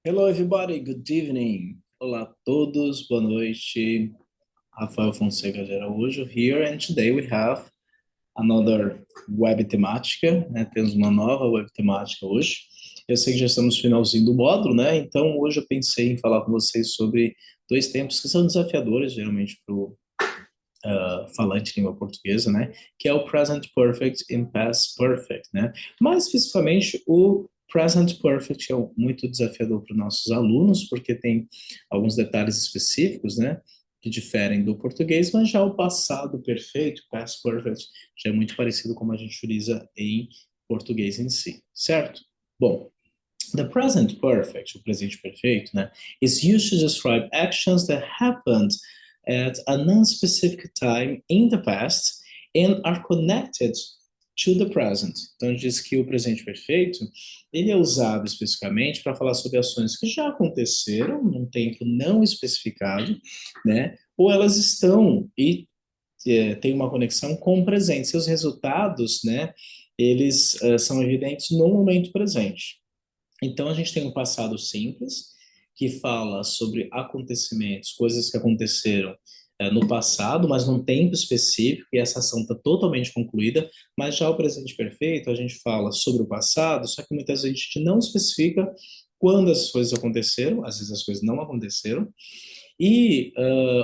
Hello, everybody. Good evening. Olá a todos. Boa noite. Rafael Fonseca de Araújo here, and today we have another web temática, né? Temos uma nova web temática hoje. Eu sei que já estamos no finalzinho do módulo, né? Então hoje eu pensei em falar com vocês sobre dois tempos que são desafiadores, geralmente, para o falante de língua portuguesa, né? Que é o present perfect e past perfect, né? Mais especificamente, o present perfect é muito desafiador para os nossos alunos, porque tem alguns detalhes específicos, né? Que diferem do português, mas já o passado perfeito, past perfect, já é muito parecido como a gente utiliza em português em si, certo? Bom, the present perfect, o presente perfeito, né, is used to describe actions that happened at a non-specific time in the past and are connected to the present. Então, diz que o presente perfeito, ele é usado especificamente para falar sobre ações que já aconteceram num tempo não especificado, né, ou elas estão e têm uma conexão com o presente. Seus resultados, né, eles são evidentes no momento presente. Então, a gente tem um passado simples, que fala sobre acontecimentos, coisas que aconteceram no passado, mas num tempo específico, e essa ação está totalmente concluída. Mas já o presente perfeito, a gente fala sobre o passado, só que muitas vezes a gente não especifica quando as coisas aconteceram, às vezes as coisas não aconteceram, e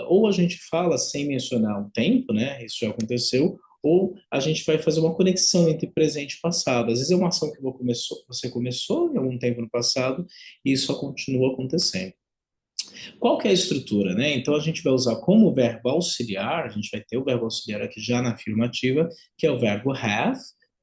ou a gente fala sem mencionar o tempo, né? Isso já aconteceu, ou a gente vai fazer uma conexão entre presente e passado. Às vezes é uma ação que você começou em algum tempo no passado e isso só continua acontecendo. Qual que é a estrutura, né? Então a gente vai usar como verbo auxiliar, a gente vai ter o verbo auxiliar aqui já na afirmativa, que é o verbo have,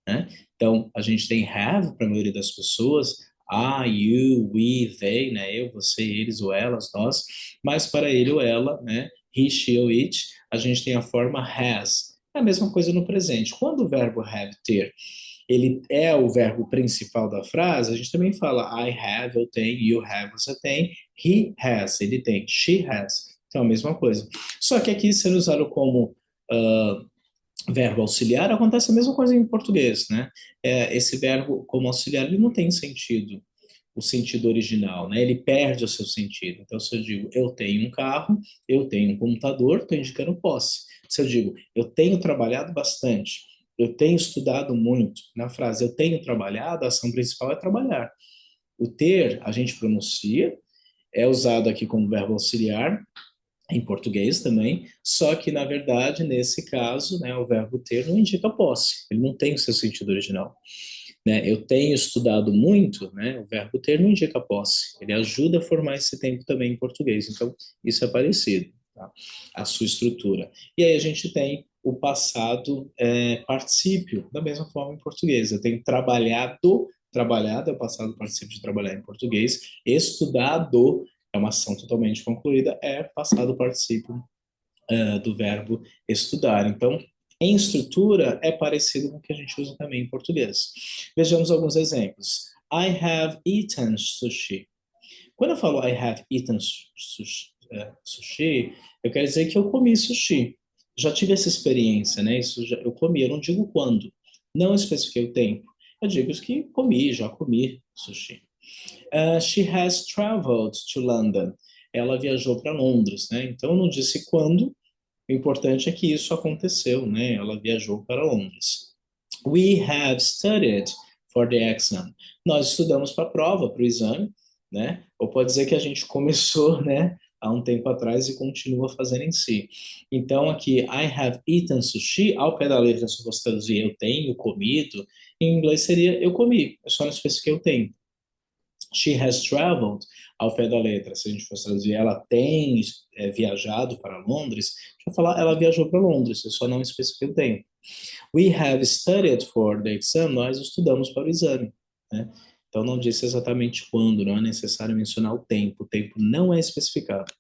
né? Então a gente tem have para a maioria das pessoas, I, you, we, they, né? Eu, você, eles, ou elas, nós, mas para ele ou ela, né? He, she ou it, a gente tem a forma has. É a mesma coisa no presente. Quando o verbo have ter ele é o verbo principal da frase, a gente também fala I have, eu tenho, you have, você tem, he has, ele tem, she has. Então, a mesma coisa. Só que aqui, sendo usado como verbo auxiliar, acontece a mesma coisa em português, né? Esse verbo como auxiliar, ele não tem sentido, o sentido original, né? Ele perde o seu sentido. Então, se eu digo eu tenho um carro, eu tenho um computador, estou indicando posse. Se eu digo eu tenho trabalhado bastante, eu tenho estudado muito, na frase eu tenho trabalhado, a ação principal é trabalhar. O ter, a gente pronuncia, é usado aqui como verbo auxiliar, em português também, só que, na verdade, nesse caso, né, o verbo ter não indica posse, ele não tem o seu sentido original. Né? Eu tenho estudado muito, né? O verbo ter não indica posse, ele ajuda a formar esse tempo também em português, então isso é parecido, tá? A sua estrutura. E aí a gente tem o passado particípio, da mesma forma em português. Eu tenho trabalhado, trabalhado é o passado particípio de trabalhar em português, estudado é uma ação totalmente concluída, é passado particípio do verbo estudar. Então, em estrutura, é parecido com o que a gente usa também em português. Vejamos alguns exemplos. I have eaten sushi. Quando eu falo I have eaten sushi, eu quero dizer que eu comi sushi. Já tive essa experiência, né? Eu comi, eu não digo quando. Não especifiquei o tempo. Eu digo que comi, já comi sushi. She has traveled to London. Ela viajou para Londres, né? Então, eu não disse quando, o importante é que isso aconteceu, né? Ela viajou para Londres. We have studied for the exam. Nós estudamos para a prova, para o exame, né? Ou pode dizer que a gente começou, né, há um tempo atrás e continua fazendo em si. Então, aqui, I have eaten sushi, ao pé da letra, se você traduzir eu tenho comido, em inglês seria eu comi, eu só não especifiquei o tempo. She has traveled, ao pé da letra. Se a gente fosse traduzir, ela tem viajado para Londres, já falar, ela viajou para Londres, eu só não especifiquei o tempo. We have studied for the exam, nós estudamos para o exame, né? Então não disse exatamente quando, não é necessário mencionar o tempo não é especificado.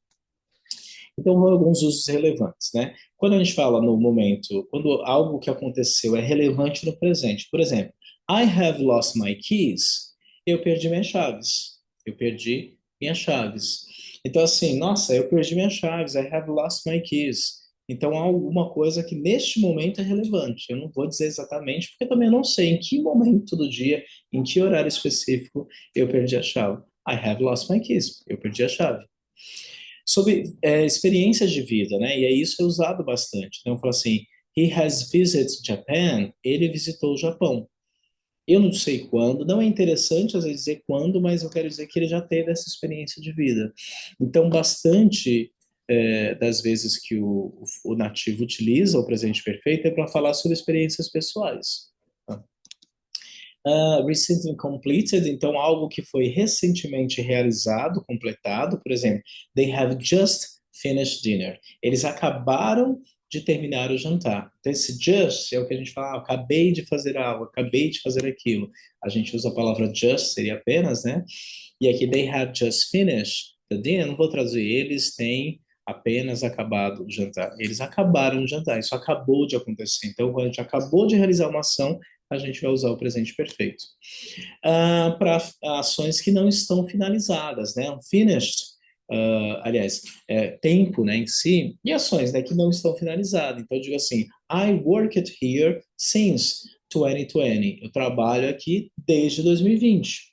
Então, alguns usos relevantes, né? Quando a gente fala no momento, quando algo que aconteceu é relevante no presente, por exemplo, I have lost my keys, eu perdi minhas chaves. Eu perdi minhas chaves. Então, assim, nossa, eu perdi minhas chaves, I have lost my keys. Então, há alguma coisa que neste momento é relevante. Eu não vou dizer exatamente, porque também não sei em que momento do dia, em que horário específico eu perdi a chave. I have lost my keys. Eu perdi a chave. Sobre experiências de vida, né? E aí isso é usado bastante. Então, eu falo assim, he has visited Japan. Ele visitou o Japão. Eu não sei quando, não é interessante às vezes dizer quando, mas eu quero dizer que ele já teve essa experiência de vida. Então, bastante das vezes que o nativo utiliza o presente perfeito é para falar sobre experiências pessoais. Tá? Recently completed, então algo que foi recentemente realizado, completado, por exemplo, they have just finished dinner. Eles acabaram de terminar o jantar. Então, esse just é o que a gente fala, acabei de fazer algo, acabei de fazer aquilo. A gente usa a palavra just, seria apenas, né? E aqui, they have just finished the dinner, não vou traduzir, eles têm apenas acabado o jantar. Eles acabaram de jantar, isso acabou de acontecer. Então, quando a gente acabou de realizar uma ação, a gente vai usar o presente perfeito. Para ações que não estão finalizadas, né? Finished, aliás, tempo, né, em si, e ações, né, que não estão finalizadas. Então, eu digo assim, I worked here since 2020. Eu trabalho aqui desde 2020.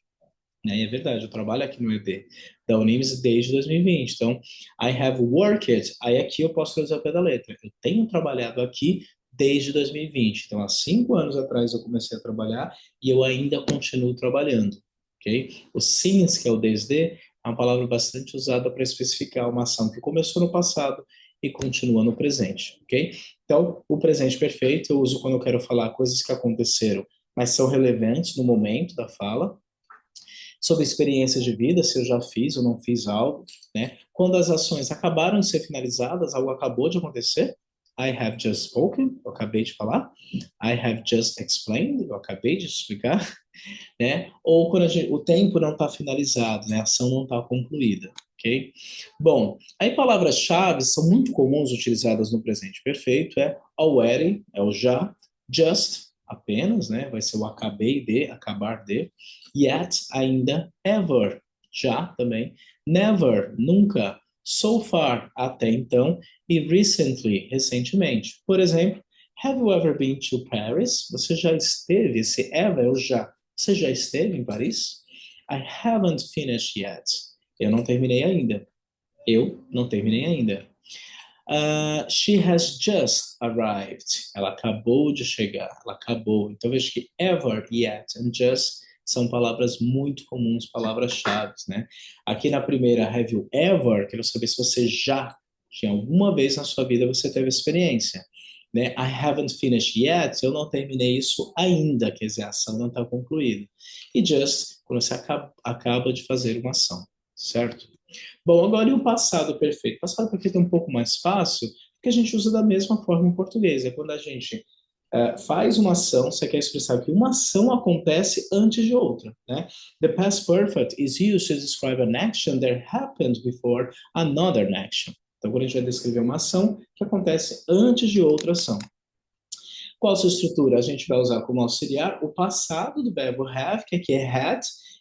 Né? E é verdade, eu trabalho aqui no ED da Unimes desde 2020. Então, I have worked, aí aqui eu posso fazer o pé da letra. Eu tenho trabalhado aqui desde 2020. Então, há 5 anos atrás eu comecei a trabalhar e eu ainda continuo trabalhando, ok? O since, que é o desde, é uma palavra bastante usada para especificar uma ação que começou no passado e continua no presente, ok? Então, o presente perfeito eu uso quando eu quero falar coisas que aconteceram, mas são relevantes no momento da fala, sobre experiências de vida, se eu já fiz ou não fiz algo, né? Quando as ações acabaram de ser finalizadas, algo acabou de acontecer, I have just spoken, eu acabei de falar. I have just explained, eu acabei de explicar, né? Ou quando o tempo não está finalizado, né? A ação não está concluída, ok? Bom, aí palavras-chave são muito comuns utilizadas no presente perfeito, already, é o já, just, apenas, né? Vai ser o acabei de, acabar de, yet, ainda, ever, já também, never, nunca, so far, até então, e recently, recentemente. Por exemplo, have you ever been to Paris? Você já esteve, esse ever é o já. Você já esteve em Paris? I haven't finished yet. Eu não terminei ainda. Eu não terminei ainda. She has just arrived. Ela acabou de chegar. Ela acabou. Então veja que ever, yet and just são palavras muito comuns, palavras-chave, né? Aqui na primeira, have you ever? Quero saber se você já, que alguma vez na sua vida você teve experiência. Né? I haven't finished yet, eu não terminei isso ainda, quer dizer, a ação não está concluída. E just, quando você acaba de fazer uma ação, certo? Bom, agora e o passado perfeito? O passado perfeito é um pouco mais fácil, porque a gente usa da mesma forma em português. É quando a gente faz uma ação, você quer expressar que uma ação acontece antes de outra, né? The past perfect is used to describe an action that happened before another action. Então, quando a gente vai descrever uma ação que acontece antes de outra ação. Qual a sua estrutura? A gente vai usar como auxiliar o passado do verbo have, que aqui é had,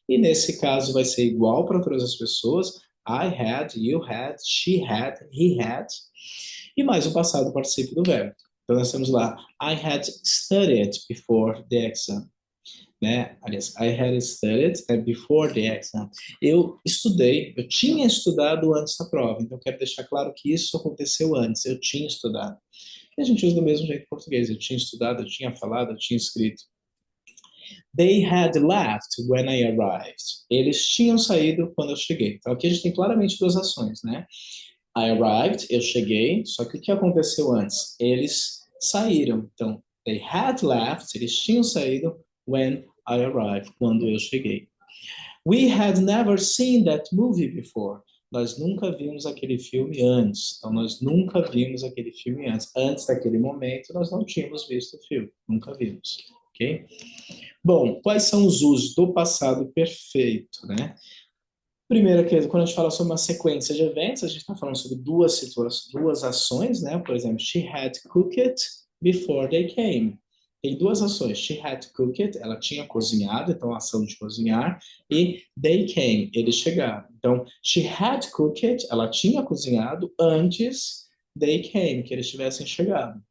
e nesse caso vai ser igual para todas as pessoas. I had, you had, she had, he had. E mais o passado participe do verbo. Então nós temos lá, I had studied before the exam. Né? Aliás, I had studied before the exam. Eu estudei, eu tinha estudado antes da prova. Então quero deixar claro que isso aconteceu antes. Eu tinha estudado. E a gente usa do mesmo jeito em português. Eu tinha estudado, eu tinha falado, eu tinha escrito. They had left when I arrived. Eles tinham saído quando eu cheguei. Então aqui a gente tem claramente duas ações, né? I arrived, eu cheguei, só que o que aconteceu antes? Eles saíram. Então, they had left, eles tinham saído when I arrived, quando eu cheguei. We had never seen that movie before. Nós nunca vimos aquele filme antes. Então, nós nunca vimos aquele filme antes. Antes daquele momento, nós não tínhamos visto o filme. Nunca vimos. Ok? Bom, quais são os usos do passado perfeito, né? Primeiro, que quando a gente fala sobre uma sequência de eventos, a gente está falando sobre duas situações, duas ações, né? Por exemplo, she had cooked before they came. Tem duas ações. She had cooked, ela tinha cozinhado, então a ação de cozinhar, e they came, eles chegaram. Então, she had cooked, ela tinha cozinhado antes they came, que eles tivessem chegado.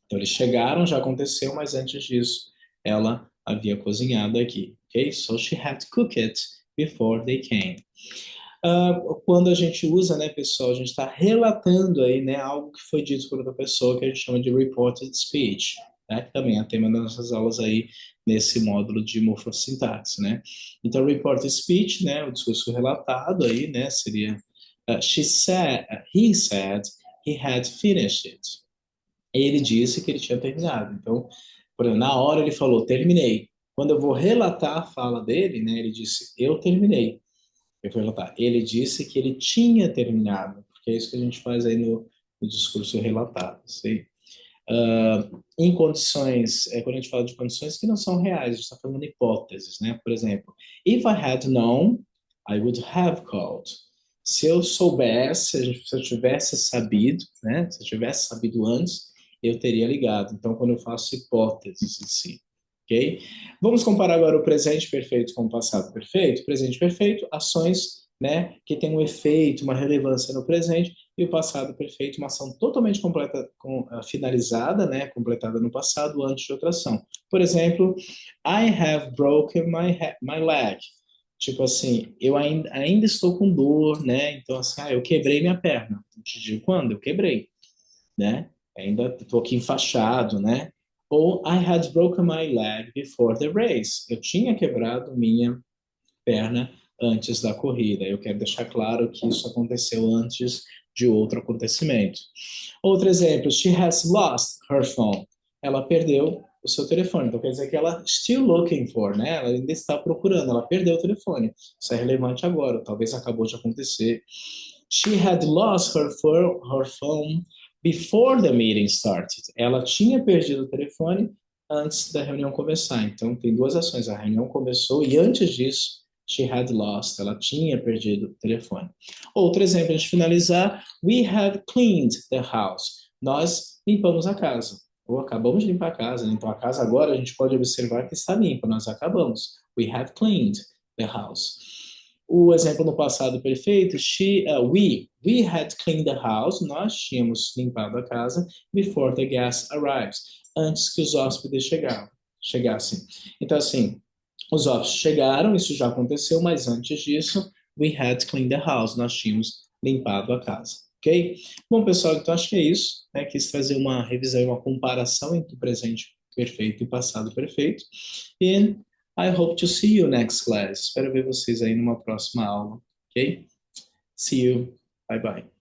Então, eles chegaram, já aconteceu, mas antes disso, ela havia cozinhado aqui. Ok? So, she had cooked before they came. Quando a gente usa, né, pessoal, a gente está relatando aí, né, algo que foi dito por outra pessoa, que a gente chama de reported speech, né, que também é tema das nossas aulas aí nesse módulo de morfossintaxe, né. Então, reported speech, né, o discurso relatado aí, né, seria he said he had finished it. Ele disse que ele tinha terminado. Então, por exemplo, na hora ele falou, terminei. Quando eu vou relatar a fala dele, né, ele disse, eu terminei. Eu vou relatar. Ele disse que ele tinha terminado, porque é isso que a gente faz aí no discurso relatado. Sei. Em condições, quando a gente fala de condições que não são reais, a gente está falando de hipóteses, né? Por exemplo, if I had known, I would have called. Se eu soubesse, se eu tivesse sabido, né? Se eu tivesse sabido antes, eu teria ligado. Então, quando eu faço hipóteses em si, ok? Vamos comparar agora o presente perfeito com o passado perfeito. Presente perfeito, ações, né? Que tem um efeito, uma relevância no presente, e o passado perfeito, uma ação totalmente completa, finalizada, né, completada no passado antes de outra ação. Por exemplo, I have broken my leg. Tipo assim, eu ainda estou com dor, né? Então, assim, eu quebrei minha perna. Eu te digo quando? Eu quebrei, né? Ainda estou aqui enfaixado, né? Ou I had broken my leg before the race. Eu tinha quebrado minha perna antes da corrida. Eu quero deixar claro que isso aconteceu antes de outro acontecimento. Outro exemplo, she has lost her phone. Ela perdeu o seu telefone. Então quer dizer que ela still looking for, né? Ela ainda está procurando, ela perdeu o telefone. Isso é relevante agora, talvez acabou de acontecer. She had lost her phone before the meeting started. Ela tinha perdido o telefone antes da reunião começar. Então tem duas ações, a reunião começou e antes disso she had lost, ela tinha perdido o telefone. Outro exemplo, antes de finalizar, we have cleaned the house. Nós limpamos a casa. Ou acabamos de limpar a casa. Então a casa agora a gente pode observar que está limpa, nós acabamos. We have cleaned the house. O exemplo no passado perfeito, we had cleaned the house, nós tínhamos limpado a casa before the guests arrives, antes que os hóspedes chegassem. Então assim, os hóspedes chegaram, isso já aconteceu, mas antes disso, we had cleaned the house, nós tínhamos limpado a casa, ok? Bom, pessoal, então acho que é isso, né? Quis trazer uma revisão e uma comparação entre o presente perfeito e o passado perfeito. E I hope to see you next class. Espero ver vocês aí numa próxima aula, ok? See you. Bye bye.